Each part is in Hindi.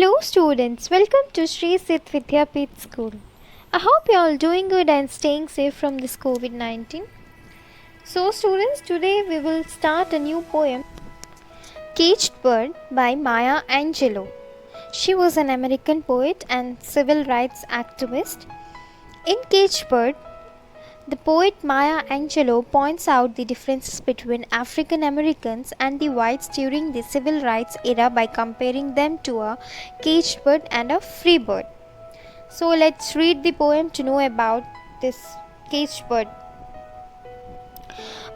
Hello students, welcome to Sri Sid Vidyapeeth School. I hope you are all doing good and staying safe from this COVID-19. So students, today we will start a new poem, Caged Bird by Maya Angelou. She was an American poet and civil rights activist. In Caged Bird, the poet Maya Angelou points out the differences between African Americans and the whites during the civil rights era by comparing them to a caged bird and a free bird. So let's read the poem to know about this caged bird.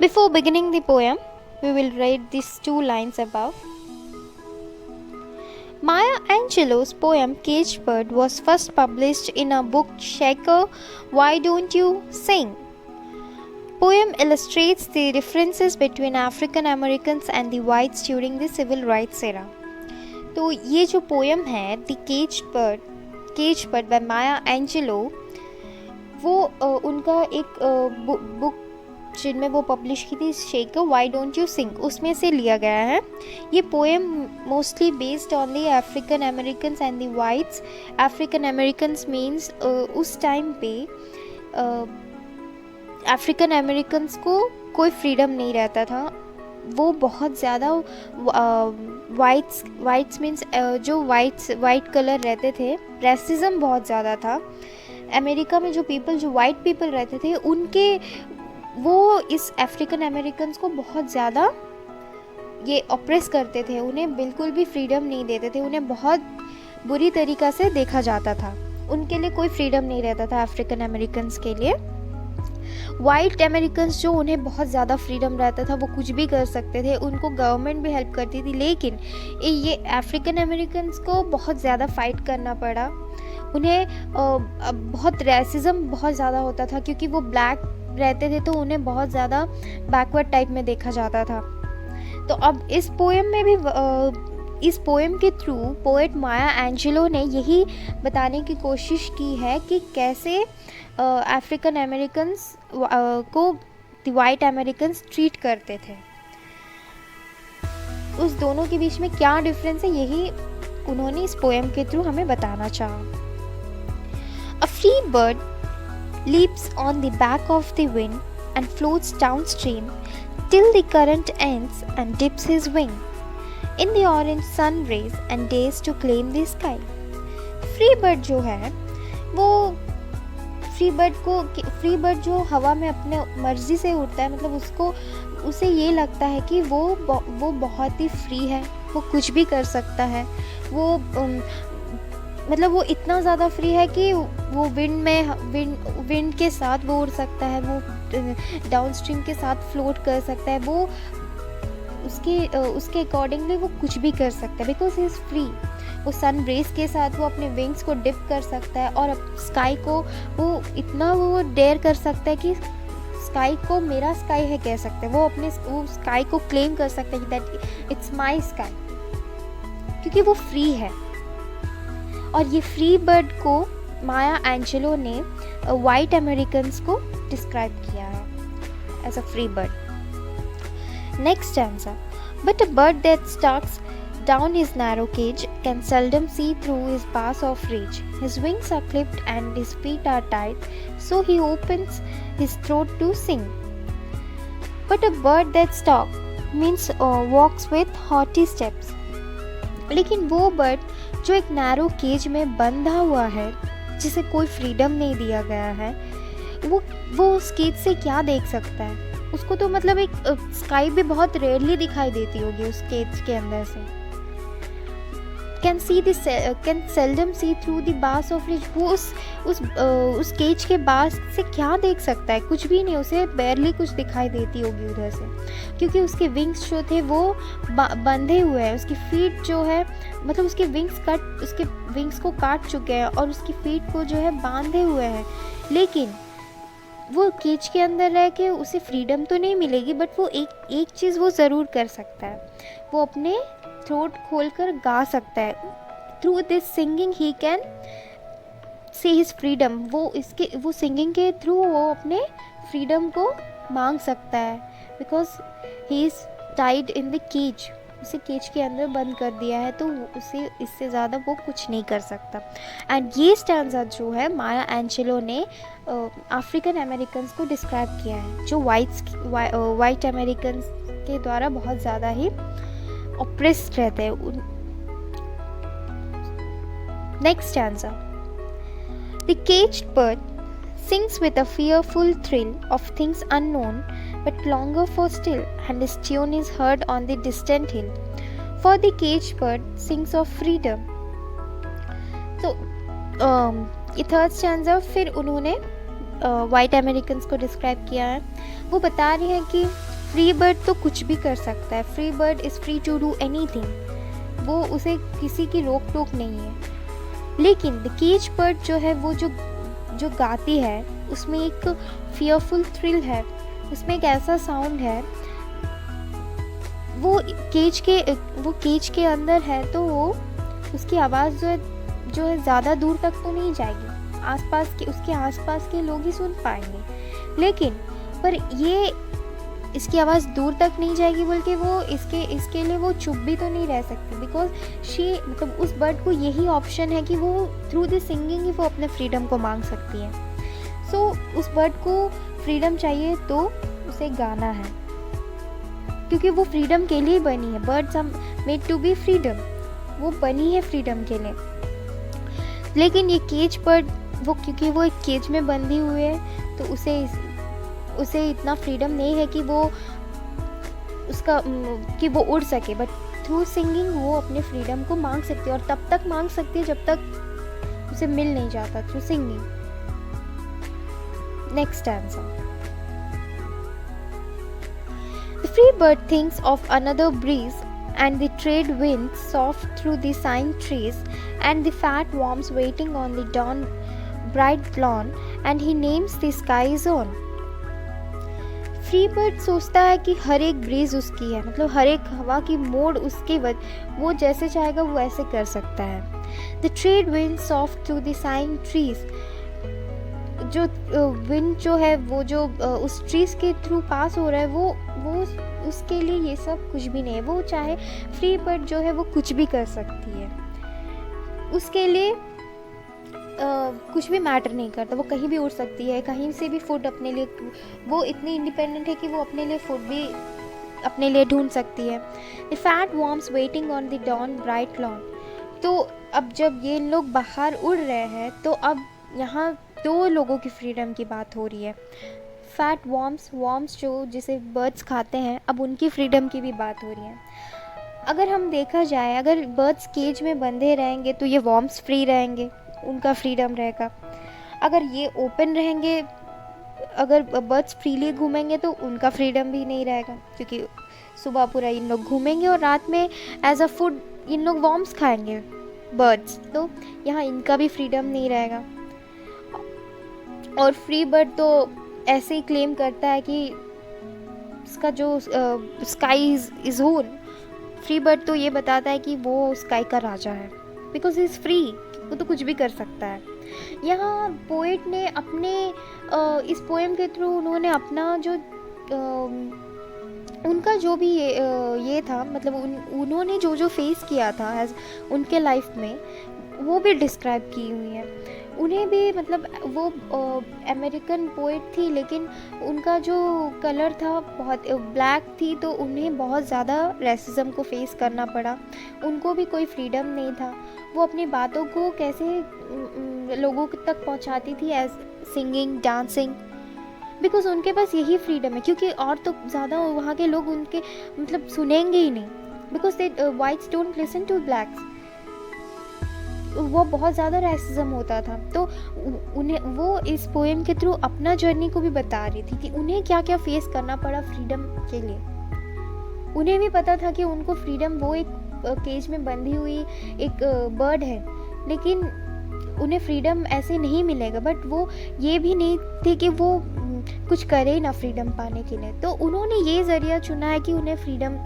Before beginning the poem, we will read these two lines above. Maya Angelou's poem Caged Bird was first published in a book Shaker, Why Don't You Sing? Poem illustrates the differences between African Americans and the whites during the civil rights era. तो ये जो पोएम है the caged bird by Maya Angelou, वो उनका एक बुक जिनमें वो पब्लिश की थी Shaker why don't you sing, उसमें से लिया गया है. ये poem mostly based on the African Americans and the whites. African Americans means उस टाइम पे अफ्रीकन अमेरिकन्स को कोई फ्रीडम नहीं रहता था. वो बहुत ज़्यादा वाइट्स मीन्स जो वाइट कलर रहते थे, रेसिज्म बहुत ज़्यादा था अमेरिका में. जो वाइट पीपल रहते थे उनके वो इस अफ्रीकन अमेरिकन्स को बहुत ज़्यादा ये ऑप्रेस करते थे. उन्हें बिल्कुल भी फ्रीडम नहीं देते थे. उन्हें बहुत बुरी तरीक़ा से देखा जाता था. उनके लिए कोई फ्रीडम नहीं रहता था अफ्रीकन अमेरिकन्स के लिए. वाइट अमेरिकन्स जो उन्हें बहुत ज़्यादा फ्रीडम रहता था, वो कुछ भी कर सकते थे. उनको गवर्नमेंट भी हेल्प करती थी. लेकिन ये अफ्रीकन अमेरिकन्स को बहुत ज़्यादा फ़ाइट करना पड़ा. उन्हें बहुत रेसिज्म बहुत ज़्यादा होता था क्योंकि वो ब्लैक रहते थे, तो उन्हें बहुत ज़्यादा बैकवर्ड टाइप में देखा जाता था. तो अब इस पोएम में भी इस पोएम के थ्रू पोएट माया एंजेलो ने यही बताने की कोशिश की है कि कैसे अफ्रीकन अमेरिकन्स को वाइट अमेरिकन्स ट्रीट करते थे. उस दोनों के बीच में क्या डिफरेंस है, यही उन्होंने इस पोएम के थ्रू हमें बताना चाहा. अ free bird leaps on the back of the wind and floats downstream till the current ends and dips his wing in the orange sun rays and dares to claim the sky. Free bird जो है वो फ्री बर्ड जो हवा में अपने मर्जी से उड़ता है, मतलब उसे ये लगता है कि वो बहुत ही फ्री है, वो कुछ भी कर सकता है. वो मतलब वो इतना ज़्यादा फ्री है कि वो विंड के साथ वो उड़ सकता है, वो डाउन स्ट्रीम के साथ फ्लोट कर सकता है. वो उसके अकॉर्डिंगली वो कुछ भी कर सकता है बिकॉज ही इज़ फ्री. वो सन रेस के साथ वो अपने विंग्स को डिप कर सकता है और स्काई को वो डेयर कर सकता है कि स्काई को मेरा स्काई है कह सकते हैं. वो स्काई को क्लेम कर सकते हैं दैट इट्स माई स्काई, क्योंकि वो फ्री है. और ये फ्री बर्ड को माया एंजेलो ने वाइट अमेरिकन्स को डिस्क्राइब किया है as a free bird. Next stanza. But a bird that stalks down his narrow cage can seldom see through his bars of rage. His wings are clipped and his feet are tied, so he opens his throat to sing. But a bird that stalks means walks with haughty steps. लेकिन वो बर्ड जो एक नैरो केज में बंधा हुआ है, जिसे कोई फ्रीडम नहीं दिया गया है, वो उस केज से क्या देख सकता है. उसको तो मतलब एक स्काई भी बहुत रेयरली दिखाई देती होगी उस केज के अंदर से. can seldom see through the bars of rage. वो उस केज के बार्स से क्या देख सकता है, कुछ भी नहीं. उसे बेरली कुछ दिखाई देती होगी उधर से, क्योंकि उसके विंग्स जो थे वो बंधे हुए हैं. उसकी फीट जो है मतलब उसके विंग्स को काट चुके हैं और उसकी फीट को जो है बांधे हुए हैं. लेकिन वो केज के अंदर रह के उसे फ्रीडम तो नहीं मिलेगी, बट वो एक चीज़ वो ज़रूर कर सकता है. वो अपने थ्रोट खोलकर गा सकता है. Through this singing he can say his freedom. वो सिंगिंग के थ्रू वो अपने फ्रीडम को मांग सकता है because he is tied in the cage. उसे केज के अंदर बंद कर दिया है, तो उसे इससे ज़्यादा वो कुछ नहीं कर सकता। एंड ये स्टैंजा जो है माया एंजेलो ने अफ्रीकन अमेरिकन्स को डिस्क्राइब किया है, जो वाइट अमेरिकन्स के द्वारा बहुत ज़्यादा ही ऑप्रेस्ड रहते हैं। Next stanza, the caged bird sings with a fearful thrill of things unknown, but longer for still, and his tune is heard on the distant hill. For the caged bird sings of freedom. तो ये थर्ड स्टैंजा फिर उन्होंने वाइट अमेरिकन्स को डिस्क्राइब किया है। वो बता रहे हैं कि फ्री बर्ड तो कुछ भी कर सकता है, free bird is free to do anything, वो उसे किसी की रोक टोक नहीं है। लेकिन द केज बर्ड जो है वो जो गाती है उसमें एक फियरफुल थ्रिल है, उसमें एक ऐसा साउंड है, वो केज के अंदर है, तो वो उसकी आवाज़ जो है ज़्यादा दूर तक तो नहीं जाएगी, उसके आसपास के लोग ही सुन पाएंगे। लेकिन पर ये इसकी आवाज़ दूर तक नहीं जाएगी, बल्कि वो इसके लिए वो चुप भी तो नहीं रह सकती, बिकॉज मतलब उस बर्ड को यही ऑप्शन है कि वो थ्रू द सिंगिंग ही वो अपने फ्रीडम को मांग सकती है। सो उस बर्ड को फ्रीडम चाहिए तो उसे गाना है, क्योंकि वो फ्रीडम के लिए बनी है। Birds are made to be freedom, वो बनी है फ्रीडम के लिए। लेकिन ये केज बर्ड क्योंकि वो एक केज में बंधी हुई है, तो उसे इतना फ्रीडम नहीं है कि वो उड़ सके, बट थ्रू सिंगिंग वो अपने फ्रीडम को मांग सकती है, और तब तक मांग सकती है जब तक उसे मिल नहीं जाता through singing. Next answer, the free bird thinks of another breeze and the trade winds soft through the sighing trees, and the fat worms waiting on the dawn bright lawn, and he names the sky's own. Free bird सोचता है कि हर एक ब्रीज उसकी है, मतलब हर एक हवा की मोड़ उसके वो जैसे चाहेगा वो ऐसे कर सकता है। The trade wind soft through the saying trees, जो विंड जो है वो जो उस ट्रीज के थ्रू पास हो रहा है, वो उसके लिए ये सब कुछ भी नहीं है। वो चाहे फ्री बर्ड जो है वो कुछ भी कर सकती है, उसके लिए कुछ भी मैटर नहीं करता, वो कहीं भी उड़ सकती है, कहीं से भी फूड अपने लिए, वो इतनी इंडिपेंडेंट है कि वो अपने लिए फूड भी अपने लिए ढूंढ सकती है। The fat worms waiting on the dawn bright lawn, तो अब जब ये लोग बाहर उड़ रहे हैं, तो अब यहाँ 2 लोगों की फ्रीडम की बात हो रही है। फैट वॉर्म्स जो जिसे बर्ड्स खाते हैं, अब उनकी फ्रीडम की भी बात हो रही है। अगर हम देखा जाए, अगर बर्ड्स केज में बंधे रहेंगे तो ये वॉर्म्स फ्री रहेंगे, उनका फ्रीडम रहेगा। अगर ये ओपन रहेंगे, अगर बर्ड्स फ्रीली घूमेंगे तो उनका फ्रीडम भी नहीं रहेगा, क्योंकि सुबह पूरा इन लोग घूमेंगे और रात में एज अ फूड इन लोग वॉर्म्स खाएंगे बर्ड्स, तो यहाँ इनका भी फ्रीडम नहीं रहेगा। और फ्री बर्ड तो ऐसे ही क्लेम करता है कि इसका जो sky is whole, free bird तो ये बताता है कि वो स्काई का राजा है, बिकॉज इज़ फ्री, वो तो कुछ भी कर सकता है। यहाँ पोएट ने अपने इस पोएम के थ्रू उन्होंने अपना जो उनका जो भी ये था, मतलब उन्होंने जो फेस किया था एज उनके लाइफ में, वो भी डिस्क्राइब की हुई है। उन्हें भी, मतलब वो अमेरिकन पोएट थी, लेकिन उनका जो कलर था बहुत ब्लैक थी, तो उन्हें बहुत ज़्यादा रेसिज्म को फेस करना पड़ा। उनको भी कोई फ्रीडम नहीं था, वो अपनी बातों को कैसे लोगों तक पहुंचाती थी एज सिंगिंग, डांसिंग, बिकॉज उनके पास यही फ्रीडम है, क्योंकि और तो ज़्यादा वहाँ के लोग उनके मतलब सुनेंगे ही नहीं, because they whites don't listen to blacks. वो बहुत ज़्यादा रेसिज्म होता था, तो उन्हें वो इस पोएम के थ्रू अपना जर्नी को भी बता रही थी कि उन्हें क्या क्या फेस करना पड़ा फ्रीडम के लिए। उन्हें भी पता था कि उनको फ्रीडम, वो एक केज में बंधी हुई एक बर्ड है, लेकिन उन्हें फ्रीडम ऐसे नहीं मिलेगा, बट वो ये भी नहीं थे कि वो कुछ करे ना फ्रीडम पाने के लिए। तो उन्होंने ये ज़रिया चुना है कि उन्हें फ्रीडम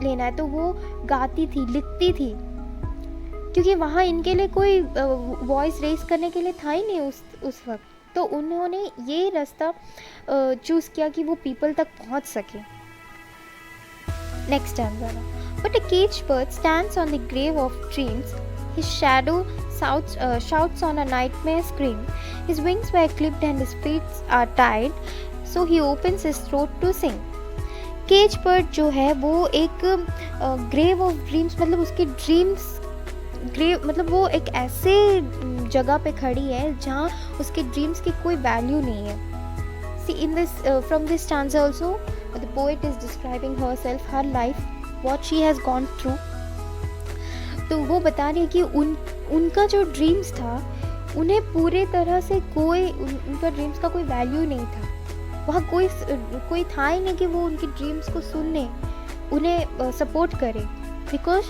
लेना है, तो वो गाती थी, लिखती थी, क्योंकि वहाँ इनके लिए कोई वॉइस रेस करने के लिए था ही नहीं उस वक्त। तो उन्होंने ये रास्ता चूज़ किया कि वो पीपल तक पहुँच सके। Next answer, But a caged bird stands on the grave of dreams. His shadow shouts on a nightmare scream. His wings were clipped and his feet are tied, so he opens his throat to sing. Cage bird जो है वो एक ग्रेव ऑफ ड्रीम्स, मतलब उसकी ड्रीम्स ग्रेव, मतलब वो एक ऐसे जगह पे खड़ी है जहाँ उसके ड्रीम्स की कोई वैल्यू नहीं है. See in this from this stanza also the poet is describing herself, her life, what she has gone through. तो वो बता रही है कि उनका जो ड्रीम्स था उन्हें पूरे तरह से उनका ड्रीम्स का कोई वैल्यू नहीं था. वहाँ कोई था ही नहीं कि वो उनकी ड्रीम्स को सुनने, उन्हें सपोर्ट करे. बिकॉज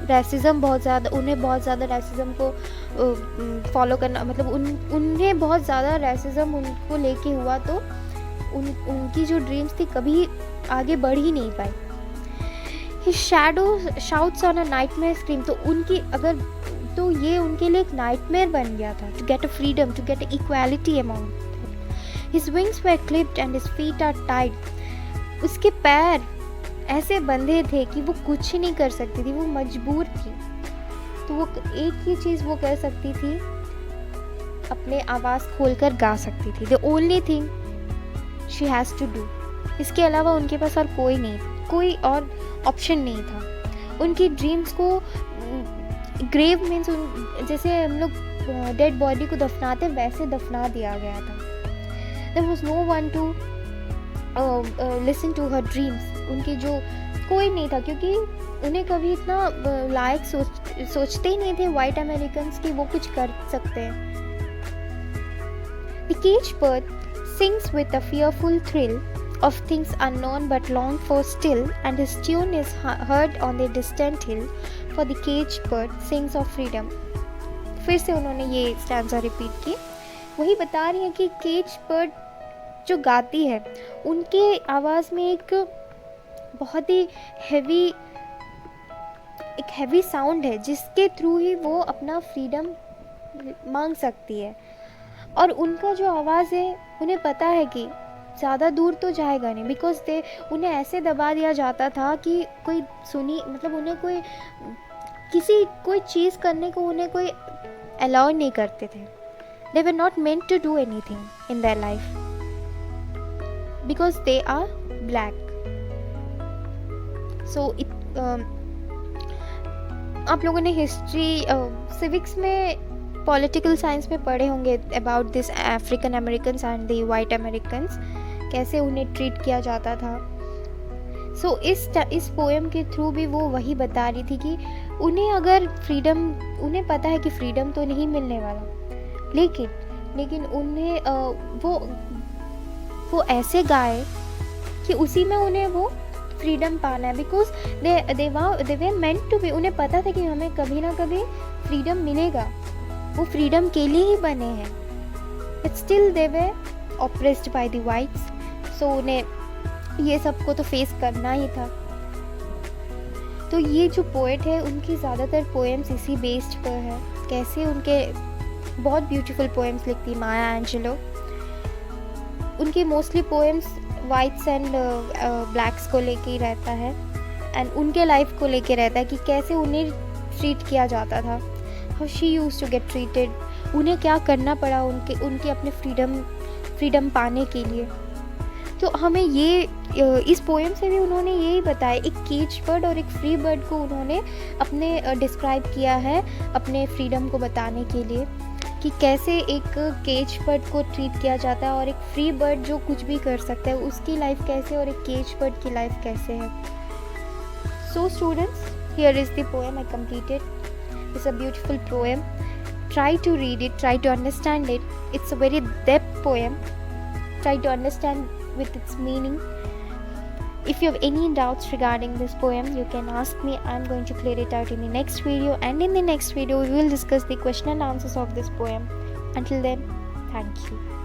रेसिज्म बहुत ज़्यादा, उन्हें बहुत ज़्यादा रेसिज्म को फॉलो करना, मतलब उन्हें बहुत ज़्यादा रेसिज्म उनको लेके हुआ, तो उनकी जो ड्रीम्स थी कभी आगे बढ़ ही नहीं पाई. His shadow shouts on a nightmare scream. तो ये उनके लिए एक नाइटमेयर बन गया था. To get a freedom, to get equality among them. His wings were clipped and his feet are tied. उसके पैर ऐसे बंधे थे कि वो कुछ नहीं कर सकती थी, वो मजबूर थी. तो वो एक ही चीज़ वो कर सकती थी, अपने आवाज़ खोलकर गा सकती थी. The only thing she has to do. इसके अलावा उनके पास और कोई और ऑप्शन नहीं था. उनकी ड्रीम्स को ग्रेव मीन्स जैसे हम लोग डेड बॉडी को दफनाते वैसे दफना दिया गया था. There was no one to listen to her dreams. उनकी जो कोई नहीं था, क्योंकि उन्हें कभी इतना लायक सोचते ही नहीं थे वाइट अमेरिकन्स कि वो कुछ कर सकते हैं. The cage bird sings with a fearful thrill of things unknown but longed for still, and his tune is heard on the distant hill, for the caged bird sings of freedom. फिर से उन्होंने ये स्टैंजा रिपीट की. वही बता रही है कि केज बर्ड जो गाती है उनके आवाज़ में एक बहुत ही हैवी साउंड है, जिसके थ्रू ही वो अपना फ्रीडम मांग सकती है. और उनका जो आवाज़ है, उन्हें पता है कि ज़्यादा दूर तो जाएगा नहीं, बिकॉज उन्हें ऐसे दबा दिया जाता था कि कोई मतलब उन्हें कोई चीज़ करने को उन्हें कोई अलाउ नहीं करते थे. They were not meant to do anything in their life because they are black. So आप लोगों ने हिस्ट्री सिविक्स में पॉलिटिकल साइंस में पढ़े होंगे about this African Americans and the white Americans, कैसे उन्हें ट्रीट किया जाता था. सो इस पोएम के थ्रू भी वो वही बता रही थी कि उन्हें पता है कि फ्रीडम तो नहीं मिलने वाला, लेकिन उन्हें वो ऐसे गाए कि उसी में उन्हें वो फ्रीडम पाना है. Because they were meant to be. उन्हें पता था कि हमें कभी ना कभी फ्रीडम मिलेगा, वो फ्रीडम के लिए ही बने हैं. But still they were oppressed by the whites. So उन्हें ये सब को तो फेस करना ही था. तो ये जो पोएट है उनकी ज़्यादातर पोएम्स इसी बेस्ड पर है. कैसे उनके बहुत ब्यूटीफुल पोएम्स लिखती माया एंजेलो. उनकी mostly poems whites and blacks को लेके ही रहता है, एंड उनके लाइफ को लेके रहता है कि कैसे उन्हें ट्रीट किया जाता था, how she used to get treated, उन्हें क्या करना पड़ा उनके अपने फ्रीडम पाने के लिए. तो हमें ये इस पोएम से भी उन्होंने यही बताया. एक केज बर्ड और एक फ्री बर्ड को उन्होंने अपने डिस्क्राइब किया है अपने फ्रीडम को बताने के लिए, कि कैसे एक केज बर्ड को ट्रीट किया जाता है और एक फ्री बर्ड जो कुछ भी कर सकता है उसकी लाइफ कैसे, और एक केज बर्ड की लाइफ कैसे है. So students, here is the poem I completed. It's a beautiful poem. Try to read it, try to understand it. It's a very depth poem. Try to understand with its meaning. If you have any doubts regarding this poem, you can ask me. I'm going to clear it out in the next video, and in the next video we will discuss the question and answers of this poem. Until then, thank you.